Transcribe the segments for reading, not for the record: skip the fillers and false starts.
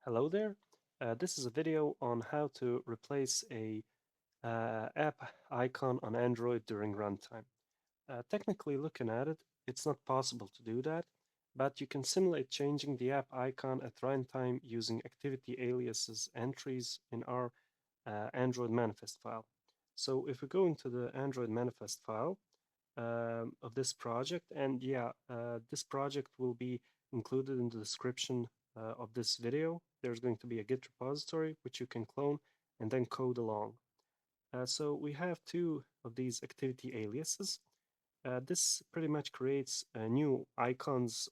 Hello there. This is a video on how to replace a app icon on Android during runtime. Technically looking at it, it's not possible to do that, but you can simulate changing the app icon at runtime using activity aliases entries in our Android manifest file. So if we go into the Android manifest file of this project, and this project will be included in the description of this video. There's going to be a Git repository which you can clone and then code along. So we have two of these activity aliases. This pretty much creates new icons,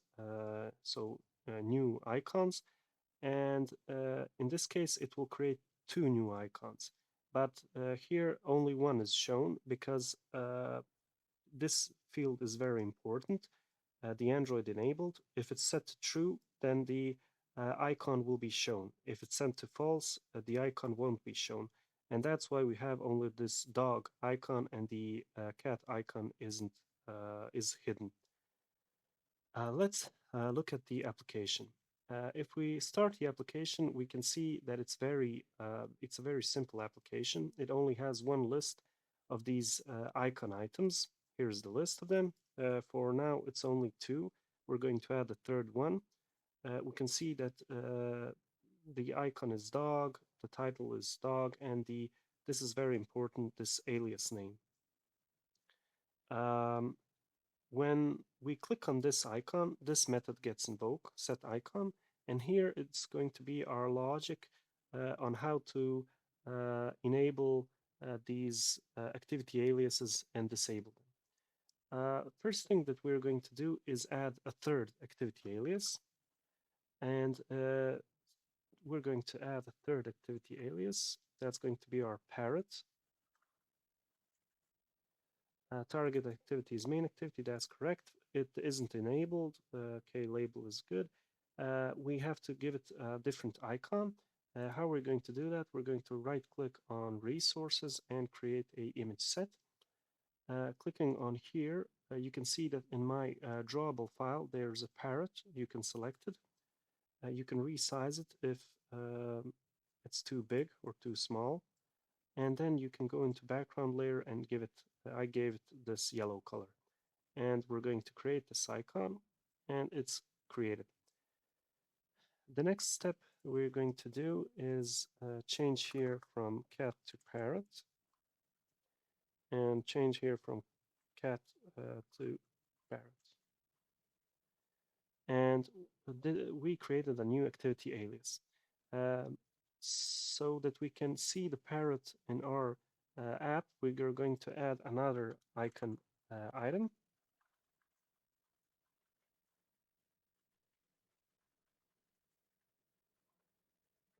new icons, and in this case it will create two new icons. But here only one is shown because this field is very important. The Android enabled. If it's set to true, then the icon will be shown. If it's set to false, the icon won't be shown. And that's why we have only this dog icon and the cat icon is hidden. Let's look at the application. If we start the application, we can see that it's a very simple application. It only has one list of these icon items. Here's the list of them. For now, it's only two. We're going to add a third one. We can see that the icon is dog, the title is dog, and this is very important, this alias name. When we click on this icon, this method gets invoked, set icon, and here it's going to be our logic on how to enable these activity aliases and disable them. First thing that we're going to do is add a third activity alias, and we're going to add a third activity alias. That's going to be our parrot. Target activity is main activity, that's correct. It isn't enabled. Okay, label is good. We have to give it a different icon. How we're going to do that? We're going to right click on resources and create a image set. Clicking on here, you can see that in my drawable file, there's a parrot. You can select it. You can resize it if it's too big or too small. And then you can go into background layer and give it, I gave it this yellow color. And we're going to create this icon, and it's created. The next step we're going to do is change here from cat to parrot, and change here from cat to parrot. And we created a new activity alias so that we can see the parrot in our app. We are going to add another icon item.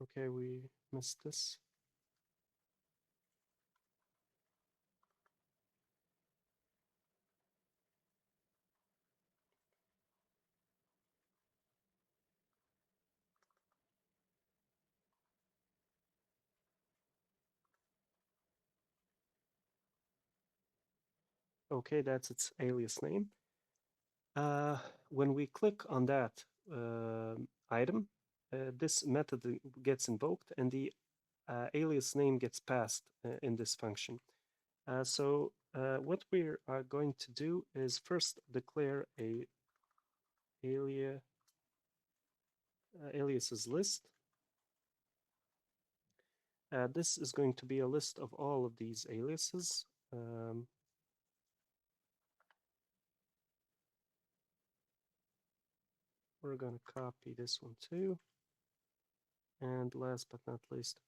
Okay, we missed this. Okay, that's its alias name. When we click on that item, this method gets invoked and the alias name gets passed in this function. So what we are going to do is first declare a aliases list. This is going to be a list of all of these aliases. We're going to copy this one too. And last but not least, the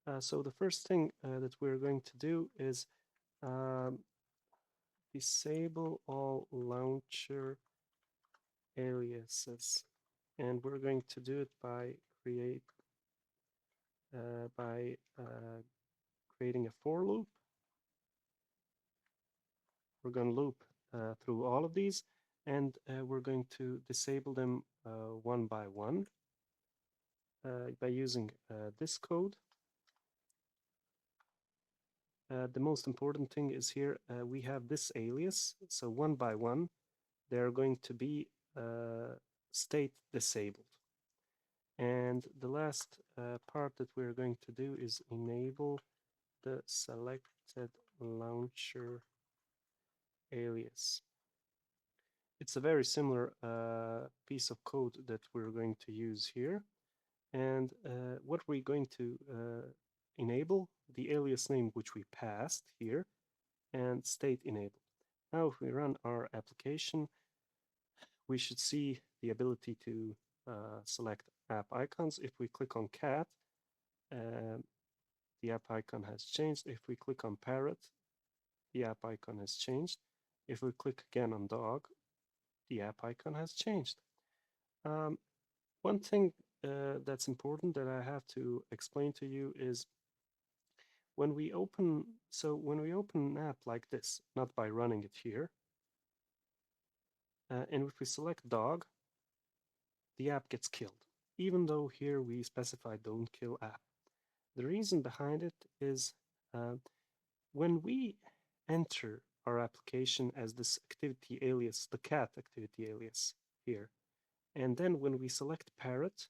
parrot. So the first thing that we're going to do is disable all launcher aliases, and we're going to do it by creating a for loop. We're going to loop through all of these, and we're going to disable them one by one by using this code. the most important thing is here we have this alias. So one by one, they're going to be state disabled. And the last part that we're going to do is enable the selected launcher alias. It's a very similar piece of code that we're going to use here. And what we're going to enable, the alias name which we passed here, and state enable. Now if we run our application, we should see the ability to select app icons. If we click on cat, the app icon has changed. If we click on parrot, the app icon has changed. If we click again on dog, the app icon has changed. One thing that's important that I have to explain to you is when we open an app like this, not by running it here, and if we select dog, the app gets killed, even though here we specify don't kill app. The reason behind it is when we enter our application as this activity alias, the cat activity alias here, and then when we select parrot,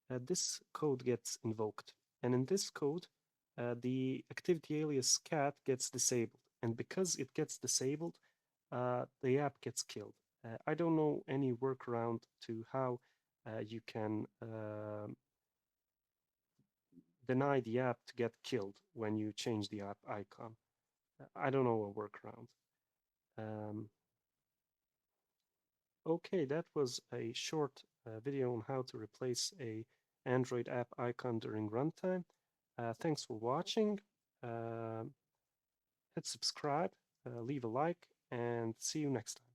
this code gets invoked. And in this code, the activity alias cat gets disabled. And because it gets disabled, the app gets killed. I don't know any workaround to how you can deny the app to get killed when you change the app icon. I don't know a workaround. Okay, that was a short video on how to replace a Android app icon during runtime. Thanks for watching. Hit subscribe, leave a like, and see you next time.